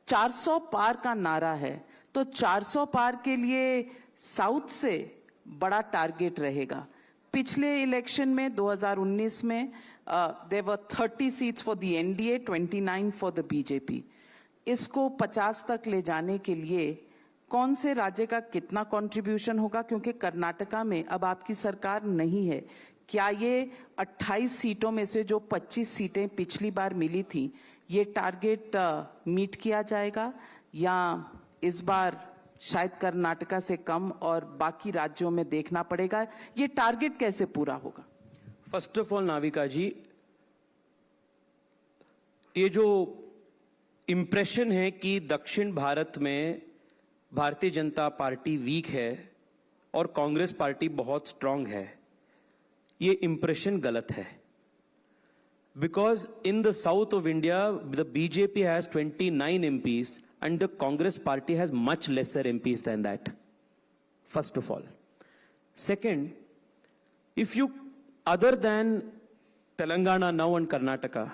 400 पार का नारा है, तो 400 पार के लिए साउथ से बड़ा टारगेट रहेगा। पिछले इलेक्शन में 2019 में there were 30 seats for the NDA, 29 for the BJP. इसको 50 तक ले जाने के लिए कौन से राज्य का कितना कंट्रीब्यूशन होगा, क्योंकि कर्नाटका में अब आपकी सरकार नहीं है। क्या ये 28 सीटों में से जो 25 सीटें पिछली बार मिली थी, ये टारगेट मीट किया जाएगा, या इस बार शायद कर्नाटका से कम और बाकी राज्यों में देखना पड़ेगा? ये टारगेट कैसे पूरा होगा? फर्स्ट ऑफ ऑल नाविका जी, ये जो इंप्रेशन है कि दक्षिण भारत में भारतीय जनता पार्टी वीक है और कांग्रेस पार्टी बहुत स्ट्रांग है, ये इंप्रेशन गलत है। Because in the south of India the BJP has 29 MPs and the Congress party has much lesser MPs than that, first of all. Second, if you, other than Telangana now and Karnataka,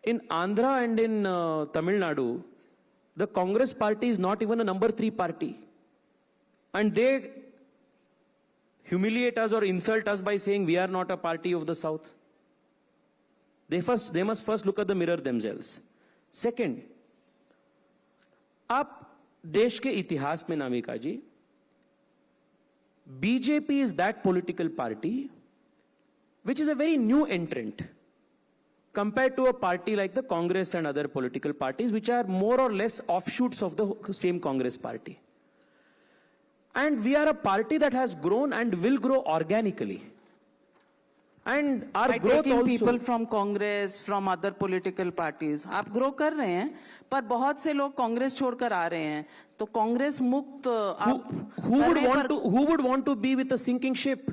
in Andhra and in Tamil Nadu, the Congress party is not even a number 3 party. And they humiliate us or insult us by saying we are not a party of the South. They must first look at the mirror themselves. Second, आप देश के इतिहास में Navika ji, BJP is that political party which is a very new entrant compared to a party like the Congress and other political parties which are more or less offshoots of the same Congress party. And we are a party that has grown and will grow organically. And our by growth taking also, people from Congress, from other political parties, आप grow कर रहे हैं, पर बहुत से लोग कांग्रेस छोड़कर आ रहे हैं, तो कांग्रेस मुक्त who would want to be with a sinking ship?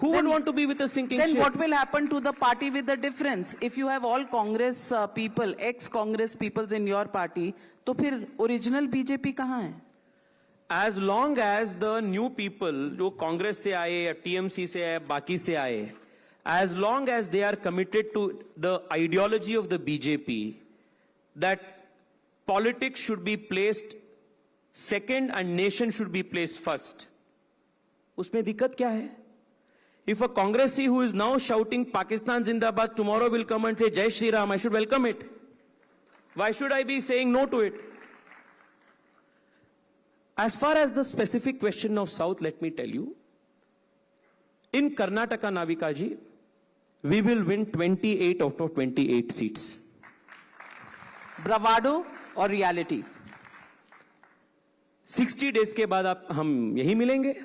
Who would want to be with a sinking ship? Then what will happen to the party with the difference? If you have all Congress people, ex-Congress peoples in your party, तो फिर original BJP कहाँ है? As long as the new people जो कांग्रेस से आए या TMC से आए, बाकी से आए, as long as they are committed to the ideology of the BJP that politics should be placed second and nation should be placed first, उसमें दिक्कत क्या है? If a Congressee who is now shouting Pakistan Zindabad tomorrow will come and say Jai Shri Ram, I should welcome it. Why should I be saying no to it? As far as the specific question of South, let me tell you, in Karnataka, Navika ji, we will win 28 out of 28 seats. Bravado or reality? 60 days के बाद हम यही मिलेंगे.